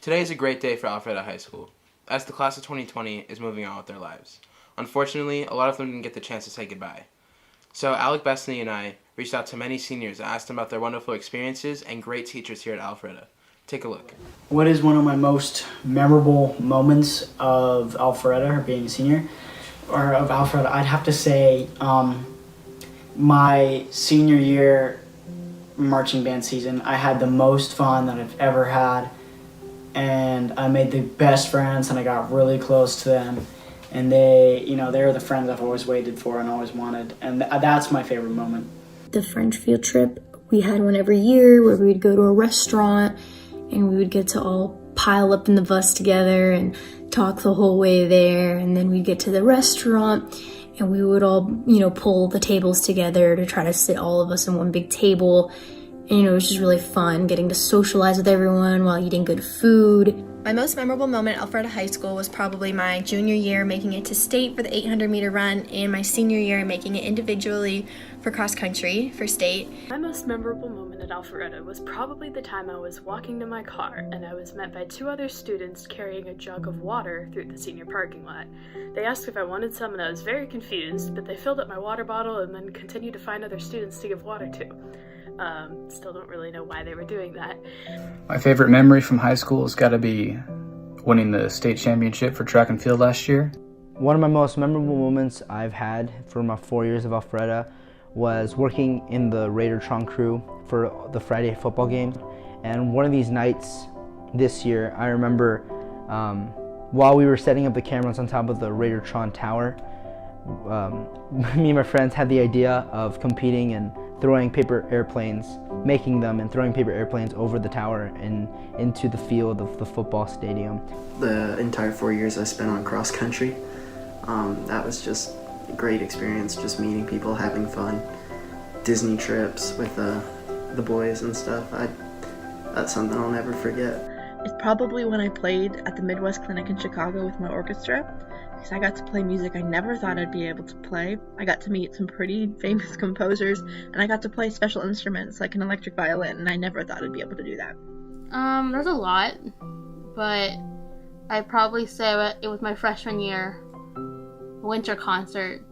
Today is a great day for Alpharetta High School, as the class of 2020 is moving on with their lives. Unfortunately, a lot of them didn't get the chance to say goodbye. So Alec Bethany and I reached out to many seniors and asked them about their wonderful experiences and great teachers here at Alpharetta. Take a look. What is one of my most memorable moments of Alpharetta, or being a senior, or of Alpharetta? I'd have to say my senior year marching band season. I had the most fun that I've ever had, and I made the best friends, and I got really close to them. And they're the friends I've always waited for and always wanted, and that's my favorite moment. The French field trip, we had one every year where we would go to a restaurant and we would get to all pile up in the bus together and talk the whole way there, and then we'd get to the restaurant and we would all, pull the tables together to try to sit all of us in one big table. And, it was just really fun getting to socialize with everyone while eating good food. My most memorable moment at Alpharetta High School was probably my junior year making it to state for the 800-meter run, and my senior year making it individually for cross country for state. My most memorable moment at Alpharetta was probably the time I was walking to my car and I was met by two other students carrying a jug of water through the senior parking lot. They asked if I wanted some and I was very confused, but they filled up my water bottle and then continued to find other students to give water to. Still don't really know why they were doing that. My favorite memory from high school has got to be winning the state championship for track and field last year. One of my most memorable moments I've had for my 4 years of Alpharetta was working in the Raidertron crew for the Friday football game. And one of these nights this year, I remember while we were setting up the cameras on top of the Raidertron tower, me and my friends had the idea of competing and throwing paper airplanes, making them and throwing paper airplanes over the tower and into the field of the football stadium. The entire 4 years I spent on cross country, that was just a great experience, just meeting people, having fun, Disney trips with the boys and stuff. That's something I'll never forget. It's probably when I played at the Midwest Clinic in Chicago with my orchestra, because I got to play music I never thought I'd be able to play. I got to meet some pretty famous composers, and I got to play special instruments like an electric violin, and I never thought I'd be able to do that. There's a lot, but I'd probably say it was my freshman year winter concert,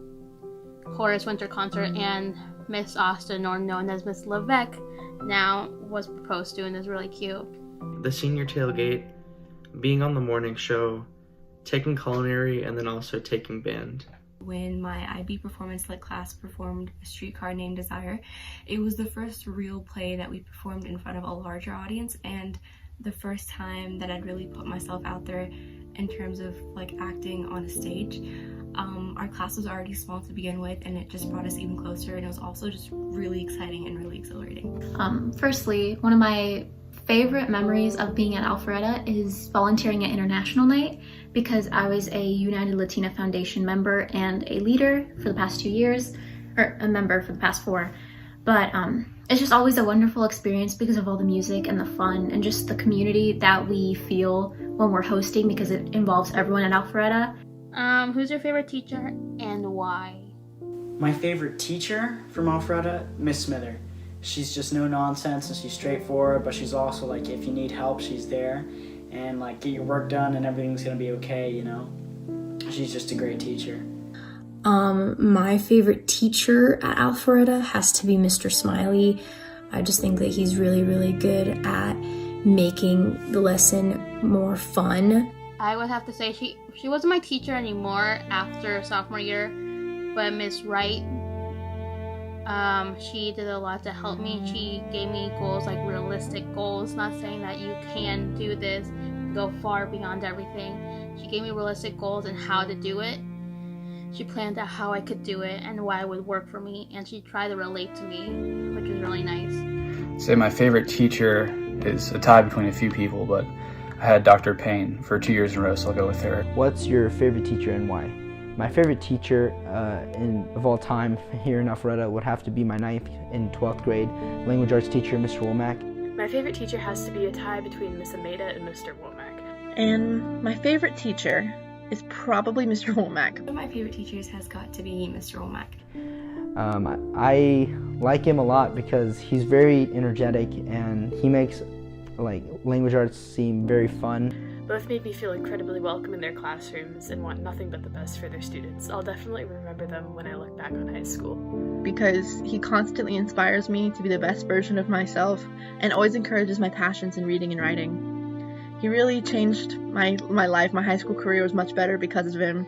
chorus winter concert, and Miss Austin, or known as Miss Levesque, now was proposed to and is really cute. The senior tailgate, being on the morning show, taking culinary, and then also taking band. When my IB performance lit class performed A Streetcar Named Desire, it was the first real play that we performed in front of a larger audience, and the first time that I'd really put myself out there in terms of acting on a stage. Our class was already small to begin with, and it just brought us even closer, and it was also just really exciting and really exhilarating. Firstly, one of my favorite memories of being at Alpharetta is volunteering at International Night, because I was a United Latina Foundation member and a leader for the past 2 years, or a member for the past 4. But it's just always a wonderful experience because of all the music and the fun and just the community that we feel when we're hosting, because it involves everyone at Alpharetta. Who's your favorite teacher and why? My favorite teacher from Alpharetta, Miss Smither. She's just no nonsense and she's straightforward, but she's also if you need help, she's there, and get your work done and everything's gonna be okay, She's just a great teacher. My favorite teacher at Alpharetta has to be Mr. Smiley. I just think that he's really, really good at making the lesson more fun. I would have to say she wasn't my teacher anymore after sophomore year, but Miss Wright, she did a lot to help me. She gave me goals, realistic goals, not saying that you can do this, go far beyond everything. She gave me realistic goals and how to do it. She planned out how I could do it and why it would work for me, and she tried to relate to me, which was really nice. Say my favorite teacher is a tie between a few people, but I had Dr. Payne for 2 years in a row, so I'll go with her. What's your favorite teacher and why? My favorite teacher of all time here in Alpharetta would have to be my 9th and 12th grade language arts teacher, Mr. Womack. My favorite teacher has to be a tie between Miss Ameda and Mr. Womack. And my favorite teacher is probably Mr. Womack. One of my favorite teachers has got to be Mr. Womack. I like him a lot because he's very energetic and he makes like language arts seem very fun. Both made me feel incredibly welcome in their classrooms and want nothing but the best for their students. I'll definitely remember them when I look back on high school. Because he constantly inspires me to be the best version of myself and always encourages my passions in reading and writing. He really changed my life. My high school career was much better because of him.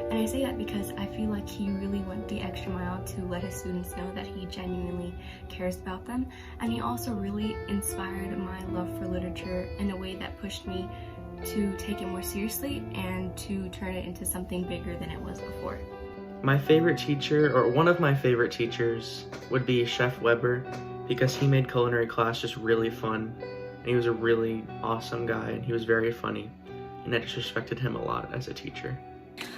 And I say that because I feel like he really went the extra mile to let his students know that he genuinely cares about them. And he also really inspired my love for literature in a way that pushed me to take it more seriously and to turn it into something bigger than it was before. My favorite teacher, or one of my favorite teachers, would be Chef Weber, because he made culinary class just really fun, and he was a really awesome guy, and he was very funny, and I just respected him a lot as a teacher.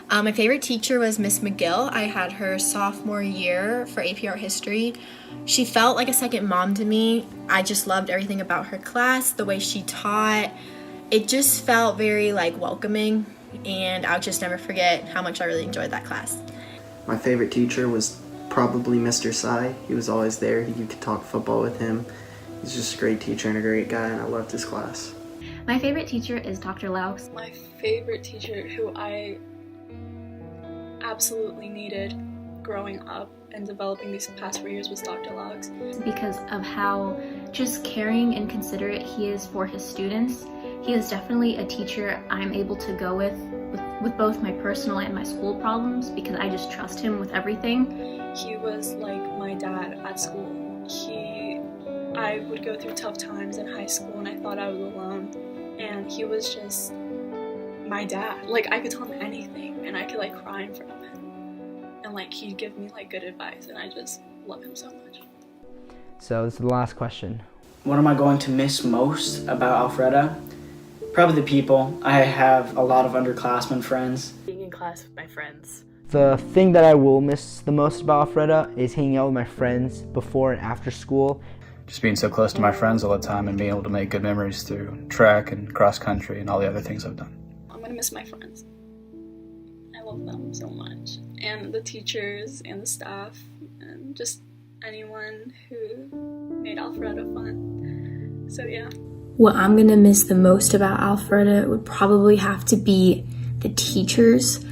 My favorite teacher was Miss McGill. I had her sophomore year for AP Art History. She felt like a second mom to me. I just loved everything about her class, the way she taught. It just felt very welcoming, and I'll just never forget how much I really enjoyed that class. My favorite teacher was probably Mr. Sy. He was always there. You could talk football with him. He's just a great teacher and a great guy, and I loved his class. My favorite teacher is Dr. Laux. My favorite teacher who I absolutely needed growing up and developing these past 4 years was Dr. Laux. Because of how just caring and considerate he is for his students. He is definitely a teacher I'm able to go with both my personal and my school problems because I just trust him with everything. He was like my dad at school. I would go through tough times in high school and I thought I was alone. And he was just my dad. I could tell him anything and I could cry in front of him. And he'd give me good advice and I just love him so much. So this is the last question. What am I going to miss most about Alpharetta? Probably the people. I have a lot of underclassmen friends. Being in class with my friends. The thing that I will miss the most about Alpharetta is hanging out with my friends before and after school. Just being so close to my friends all the time and being able to make good memories through track and cross country and all the other things I've done. I'm going to miss my friends. I love them so much. And the teachers and the staff and just anyone who made Alpharetta fun. So yeah. What I'm going to miss the most about Alpharetta would probably have to be the teachers.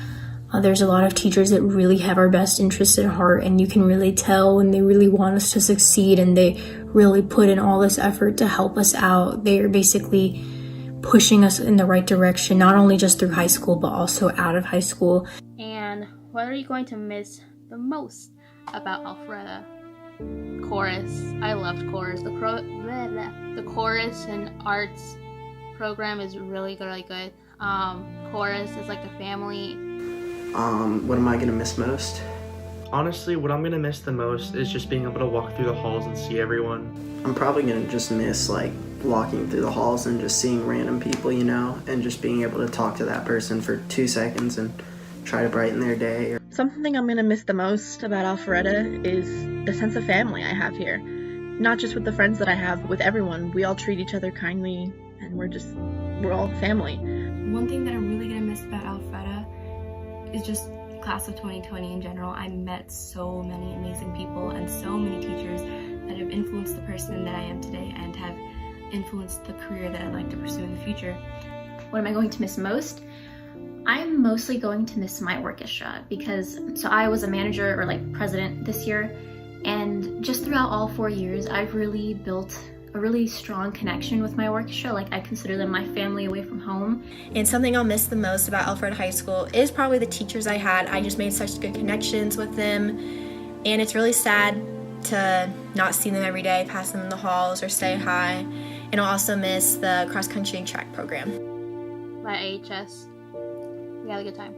There's a lot of teachers that really have our best interests at heart, and you can really tell when they really want us to succeed and they really put in all this effort to help us out. They are basically pushing us in the right direction, not only just through high school, but also out of high school. And what are you going to miss the most about Alpharetta? Chorus. I loved chorus. The chorus and arts program is really good. Chorus is like a family. What am I going to miss most? Honestly, what I'm going to miss the most is just being able to walk through the halls and see everyone. I'm probably going to just miss walking through the halls and just seeing random people, and just being able to talk to that person for 2 seconds and try to brighten their day. Something I'm going to miss the most about Alpharetta is the sense of family I have here. Not just with the friends that I have, but with everyone. We all treat each other kindly, and we're all family. One thing that I'm really going to miss about Alpharetta is just class of 2020 in general. I met so many amazing people and so many teachers that have influenced the person that I am today and have influenced the career that I'd like to pursue in the future. What am I going to miss most? I'm mostly going to miss my orchestra because I was a manager or president this year, and just throughout all 4 years I've really built a really strong connection with my orchestra. I consider them my family away from home. And something I'll miss the most about Alpharetta High School is probably the teachers I had. I just made such good connections with them, and it's really sad to not see them every day, pass them in the halls or say hi. And I'll also miss the cross country and track program. My AHS. We had a good time.